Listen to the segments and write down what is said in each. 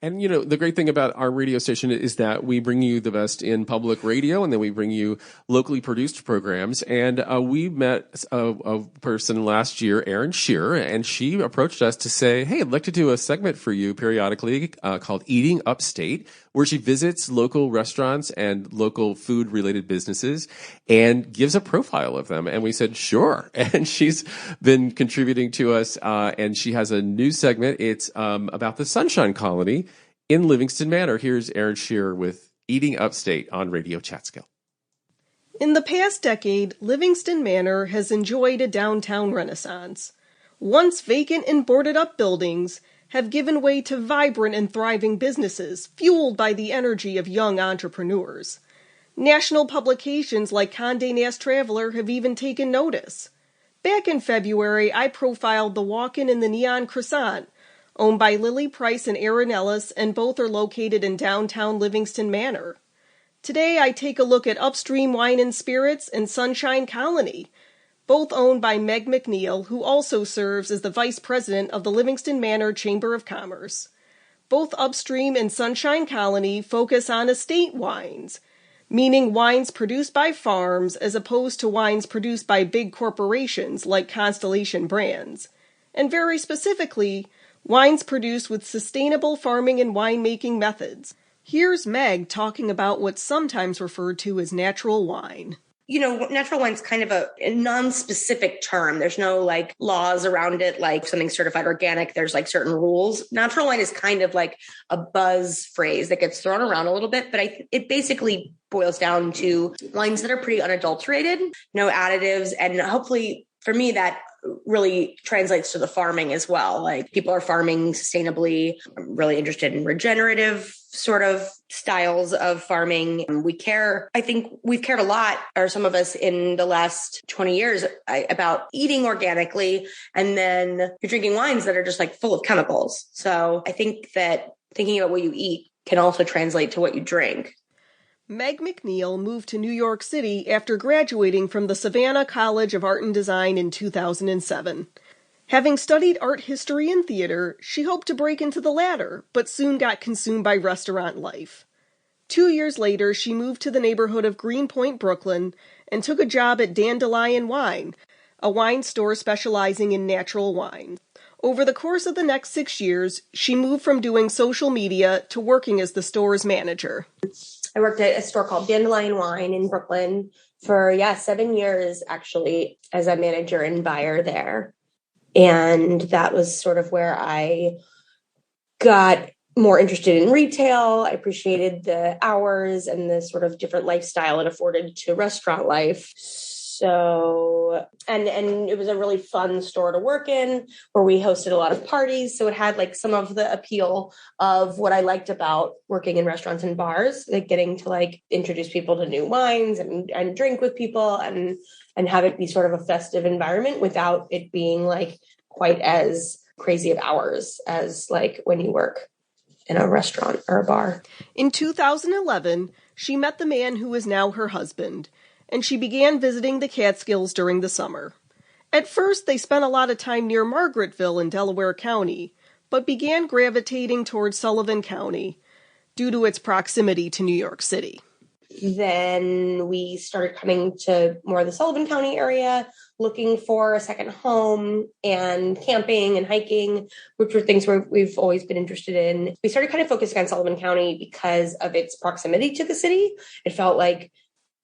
And, the great thing about our radio station is that we bring you the best in public radio, and then we bring you locally produced programs. And we met a person last year, Erin Shearer, and she approached us to say, hey, I'd like to do a segment for you periodically called Eating Upstate, where she visits local restaurants and local food-related businesses and gives a profile of them. And we said, sure. And she's been contributing to us, and she has a new segment. It's about the Sunshine Colony in Livingston Manor. Here's Erin Shearer with Eating Upstate on Radio Chatskill. In the past decade, Livingston Manor has enjoyed a downtown renaissance. Once vacant and boarded-up buildings have given way to vibrant and thriving businesses fueled by the energy of young entrepreneurs. National publications like Condé Nast Traveler have even taken notice. Back in February, I profiled the Walk-In and the Neon Croissant, owned by Lily Price and Aaron Ellis, and both are located in downtown Livingston Manor. Today, I take a look at Upstream Wine and Spirits and Sunshine Colony, both owned by Meg McNeill, who also serves as the vice president of the Livingston Manor Chamber of Commerce. Both Upstream and Sunshine Colony focus on estate wines, meaning wines produced by farms as opposed to wines produced by big corporations like Constellation Brands, and very specifically, wines produced with sustainable farming and winemaking methods. Here's Meg talking about what's sometimes referred to as natural wine. Natural wine's kind of a non-specific term. There's no laws around it, like something certified organic. There's certain rules. Natural wine is kind of like a buzz phrase that gets thrown around a little bit, but it basically boils down to wines that are pretty unadulterated, no additives. And hopefully for me, that really translates to the farming as well. People are farming sustainably. I'm really interested in regenerative sort of styles of farming. I think we've cared a lot, or some of us in the last 20 years, about eating organically. And then you're drinking wines that are just full of chemicals. So I think that thinking about what you eat can also translate to what you drink. Meg McNeill moved to New York City after graduating from the Savannah College of Art and Design in 2007. Having studied art history and theater, she hoped to break into the latter, but soon got consumed by restaurant life. 2 years later, she moved to the neighborhood of Greenpoint, Brooklyn, and took a job at Dandelion Wine, a wine store specializing in natural wines. Over the course of the next 6 years, she moved from doing social media to working as the store's manager. I worked at a store called Dandelion Wine in Brooklyn for, 7 years, actually, as a manager and buyer there. And that was sort of where I got more interested in retail. I appreciated the hours and the sort of different lifestyle it afforded to restaurant life. So, and it was a really fun store to work in, where we hosted a lot of parties. So it had some of the appeal of what I liked about working in restaurants and bars, getting to introduce people to new wines and drink with people and have it be sort of a festive environment without it being quite as crazy of hours as when you work in a restaurant or a bar. In 2011, she met the man who is now her husband, and she began visiting the Catskills during the summer. At first, they spent a lot of time near Margaretville in Delaware County, but began gravitating towards Sullivan County due to its proximity to New York City. Then we started coming to more of the Sullivan County area, looking for a second home and camping and hiking, which were things we've always been interested in. We started kind of focusing on Sullivan County because of its proximity to the city. It felt like,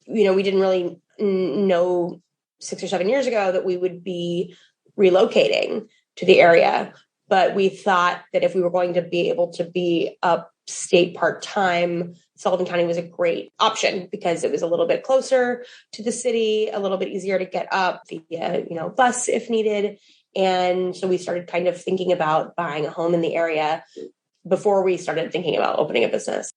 we didn't really know 6 or 7 years ago that we would be relocating to the area. But we thought that if we were going to be able to be upstate part-time, Sullivan County was a great option because it was a little bit closer to the city, a little bit easier to get up via, bus if needed. And so we started kind of thinking about buying a home in the area before we started thinking about opening a business.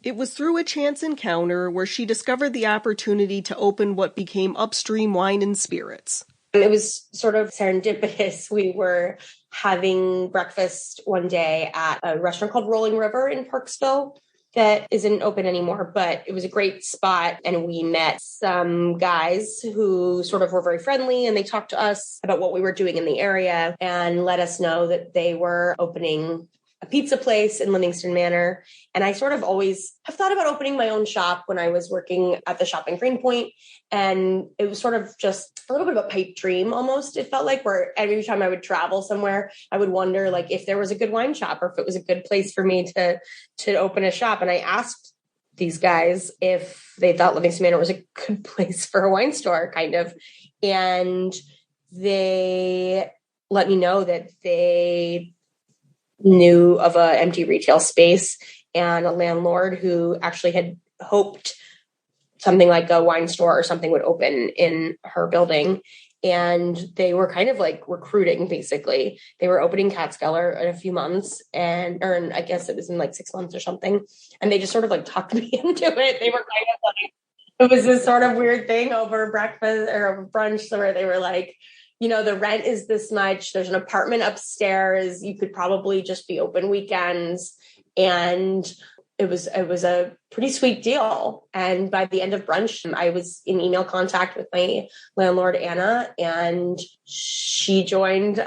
It was through a chance encounter where she discovered the opportunity to open what became Upstream Wine and Spirits. It was sort of serendipitous. We were having breakfast one day at a restaurant called Rolling River in Parksville that isn't open anymore, but it was a great spot. And we met some guys who sort of were very friendly, and they talked to us about what we were doing in the area and let us know that they were opening a pizza place in Livingston Manor. And I sort of always have thought about opening my own shop when I was working at the shop in Greenpoint. And it was sort of just a little bit of a pipe dream almost. It felt like, where every time I would travel somewhere, I would wonder like if there was a good wine shop or if it was a good place for me to open a shop. And I asked these guys if they thought Livingston Manor was a good place for a wine store, kind of. And they let me know that they knew of an empty retail space and a landlord who actually had hoped something like a wine store or something would open in her building. And they were kind of like recruiting, basically. They were opening Chatskill in a few months, or I guess it was in like 6 months or something. And they just sort of like talked me into it. They were kind of like, it was this sort of weird thing over breakfast or over brunch where they were like, the rent is this much. There's an apartment upstairs. You could probably just be open weekends. And it was a pretty sweet deal. And by the end of brunch, I was in email contact with my landlord, Anna, and she joined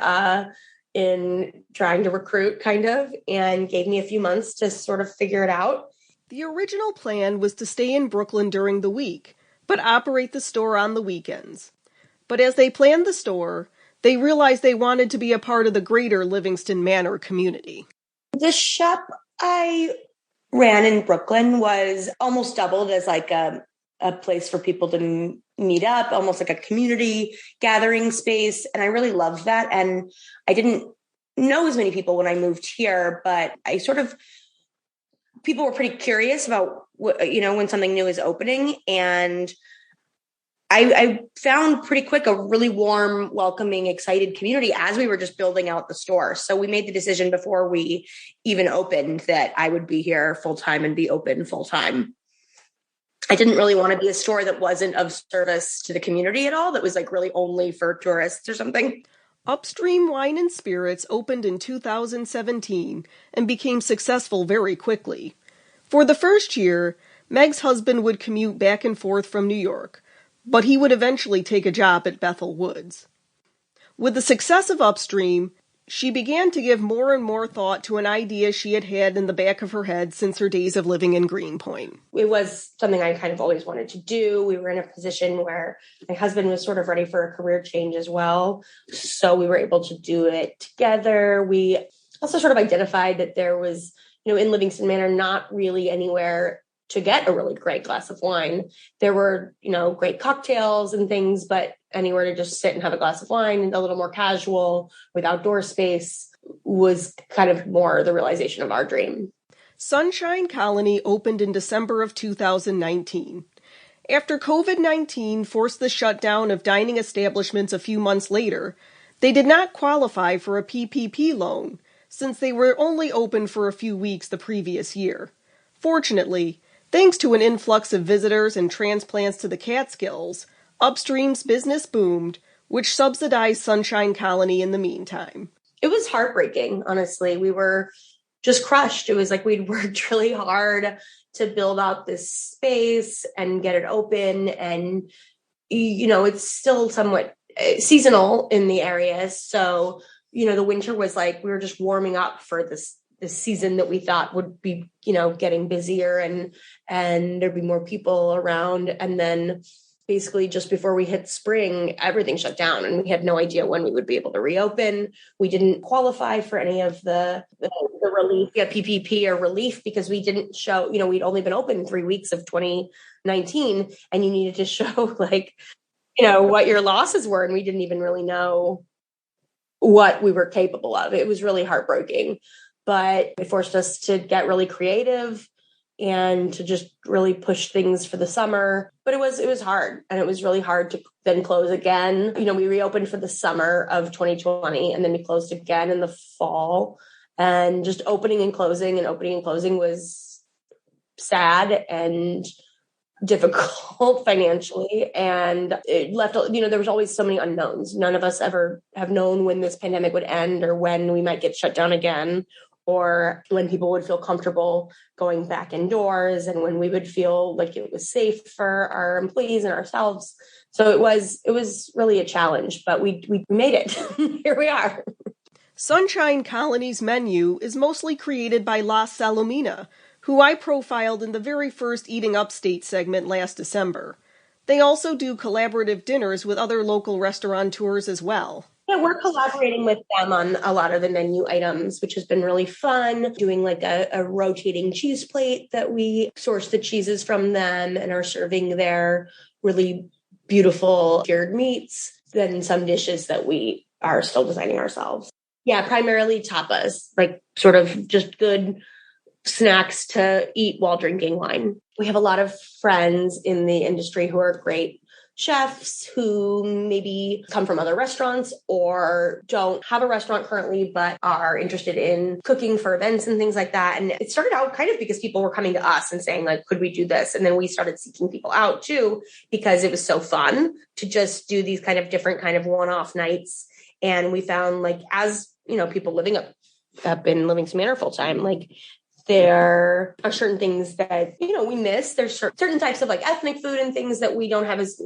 in trying to recruit kind of, and gave me a few months to sort of figure it out. The original plan was to stay in Brooklyn during the week, but operate the store on the weekends. But as they planned the store, they realized they wanted to be a part of the greater Livingston Manor community. The shop I ran in Brooklyn was almost doubled as like a place for people to meet up, almost like a community gathering space. And I really loved that. And I didn't know as many people when I moved here, but people were pretty curious about when something new is opening. And I found pretty quick a really warm, welcoming, excited community as we were just building out the store. So we made the decision before we even opened that I would be here full time and be open full time. I didn't really want to be a store that wasn't of service to the community at all, that was like really only for tourists or something. Upstream Wine and Spirits opened in 2017 and became successful very quickly. For the first year, Meg's husband would commute back and forth from New York, but he would eventually take a job at Bethel Woods. With the success of Upstream, she began to give more and more thought to an idea she had had in the back of her head since her days of living in Greenpoint. It was something I kind of always wanted to do. We were in a position where my husband was sort of ready for a career change as well, so we were able to do it together. We also sort of identified that there was, in Livingston Manor, not really anywhere to get a really great glass of wine. There were, great cocktails and things, but anywhere to just sit and have a glass of wine and a little more casual with outdoor space was kind of more the realization of our dream. Sunshine Colony opened in December of 2019. After COVID-19 forced the shutdown of dining establishments a few months later, they did not qualify for a PPP loan since they were only open for a few weeks the previous year. Fortunately, thanks to an influx of visitors and transplants to the Catskills, Upstream's business boomed, which subsidized Sunshine Colony in the meantime. It was heartbreaking, honestly. We were just crushed. It was like we'd worked really hard to build out this space and get it open. And, it's still somewhat seasonal in the area. So, the winter was like we were just warming up for this season that we thought would be, getting busier and there'd be more people around. And then basically just before we hit spring, everything shut down and we had no idea when we would be able to reopen. We didn't qualify for any of the relief, PPP or relief, because we didn't show, we'd only been open 3 weeks of 2019 and you needed to show what your losses were. And we didn't even really know what we were capable of. It was really heartbreaking. But it forced us to get really creative and to just really push things for the summer. But it was hard, and it was really hard to then close again. We reopened for the summer of 2020, and then we closed again in the fall. And just opening and closing was sad and difficult financially. And it left, there was always so many unknowns. None of us ever have known when this pandemic would end or when we might get shut down again, or when people would feel comfortable going back indoors and when we would feel like it was safe for our employees and ourselves. So it was really a challenge, but we made it. Here we are. Sunshine Colony's menu is mostly created by La Salomina, who I profiled in the very first Eating Upstate segment last December. They also do collaborative dinners with other local restaurateurs as well. Yeah, we're collaborating with them on a lot of the menu items, which has been really fun. Doing like a rotating cheese plate that we source the cheeses from them and are serving their really beautiful cured meats. Then some dishes that we are still designing ourselves. Yeah, primarily tapas, like sort of just good snacks to eat while drinking wine. We have a lot of friends in the industry who are great chefs who maybe come from other restaurants or don't have a restaurant currently, but are interested in cooking for events and things like that. And it started out kind of because people were coming to us and saying, like, could we do this? And then we started seeking people out too, because it was so fun to just do these kind of different kind of one-off nights. And we found, like, as, you know, people living up in Livingston Manor full time, like, there are certain things that, you know, we miss. There's certain types of like ethnic food and things that we don't have as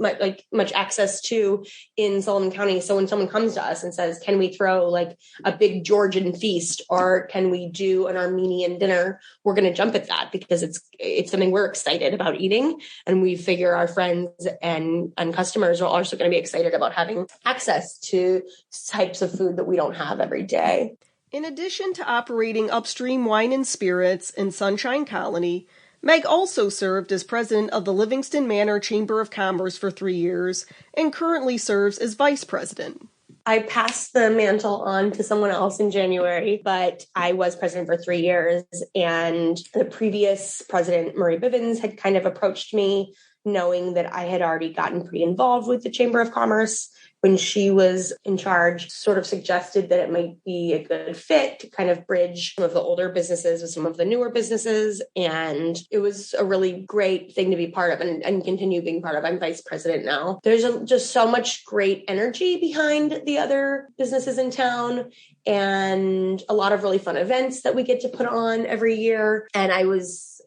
much access to in Sullivan County. So when someone comes to us and says, can we throw like a big Georgian feast or can we do an Armenian dinner? We're going to jump at that because it's something we're excited about eating. And we figure our friends and customers are also going to be excited about having access to types of food that we don't have every day. In addition to operating Upstream Wine and Spirits in Sunshine Colony, Meg also served as president of the Livingston Manor Chamber of Commerce for 3 years and currently serves as vice president. I passed the mantle on to someone else in January, but I was president for 3 years, and the previous president, Marie Bivens, had kind of approached me knowing that I had already gotten pretty involved with the Chamber of Commerce when she was in charge, sort of suggested that it might be a good fit to kind of bridge some of the older businesses with some of the newer businesses. And it was a really great thing to be part of and continue being part of. I'm vice president now. There's just so much great energy behind the other businesses in town and a lot of really fun events that we get to put on every year. And I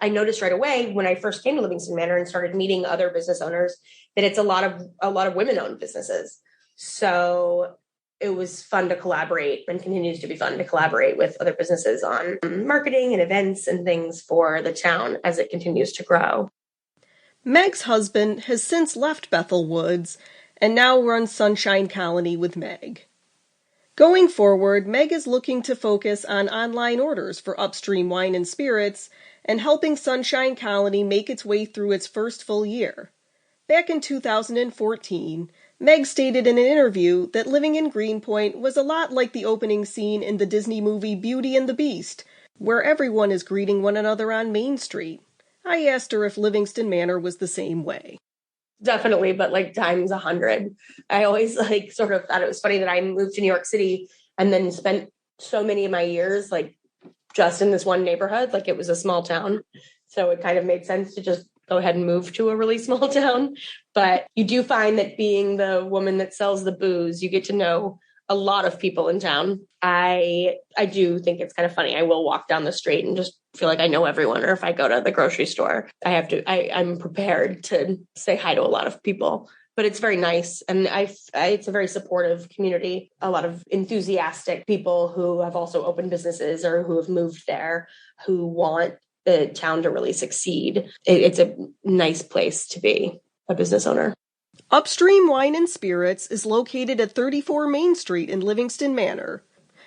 noticed right away when I first came to Livingston Manor and started meeting other business owners that it's a lot of women-owned businesses. So it was fun to collaborate and continues to be fun to collaborate with other businesses on marketing and events and things for the town as it continues to grow. Meg's husband has since left Bethel Woods and now runs Sunshine Colony with Meg. Going forward, Meg is looking to focus on online orders for Upstream Wine and Spirits and helping Sunshine Colony make its way through its first full year. Back in 2014, Meg stated in an interview that living in Greenpoint was a lot like the opening scene in the Disney movie Beauty and the Beast, where everyone is greeting one another on Main Street. I asked her if Livingston Manor was the same way. Definitely, but like times 100. I always sort of thought it was funny that I moved to New York City and then spent so many of my years just in this one neighborhood, like it was a small town. So it kind of made sense to just go ahead and move to a really small town. But you do find that being the woman that sells the booze, you get to know a lot of people in town. I do think it's kind of funny. I will walk down the street and just feel like I know everyone. Or if I go to the grocery store, I'm prepared to say hi to a lot of people. But it's very nice. And it's a very supportive community. A lot of enthusiastic people who have also opened businesses or who have moved there, who want the town to really succeed. It's a nice place to be a business owner. Upstream Wine and Spirits is located at 34 Main Street in Livingston Manor,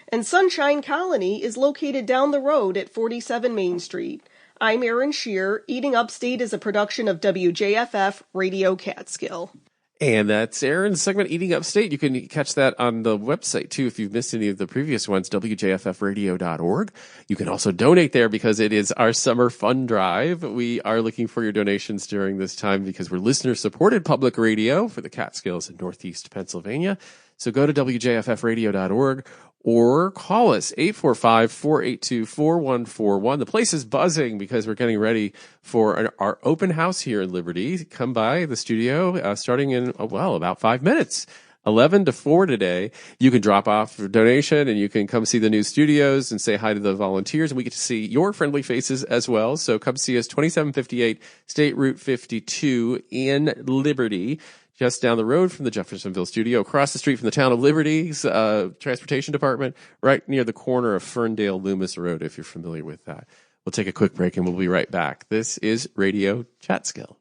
and Sunshine Colony is located down the road at 47 Main Street. I'm Erin Shear. Eating Upstate is a production of WJFF Radio Catskill. And that's Erin's segment, Eating Upstate. You can catch that on the website, too, if you've missed any of the previous ones, WJFFradio.org. You can also donate there because it is our summer fun drive. We are looking for your donations during this time because we're listener-supported public radio for the Catskills in Northeast Pennsylvania. So go to WJFFradio.org or call us, 845-482-4141. The place is buzzing because we're getting ready for our open house here in Liberty. Come by the studio starting in, about 5 minutes. 11 to 4 today. You can drop off a donation and you can come see the new studios and say hi to the volunteers. And we get to see your friendly faces as well. So come see us, 2758 State Route 52 in Liberty. just down the road from the Jeffersonville studio, across the street from the Town of Liberty's transportation department, right near the corner of Ferndale Loomis Road, if you're familiar with that. We'll take a quick break and we'll be right back. This is Radio Chatskill.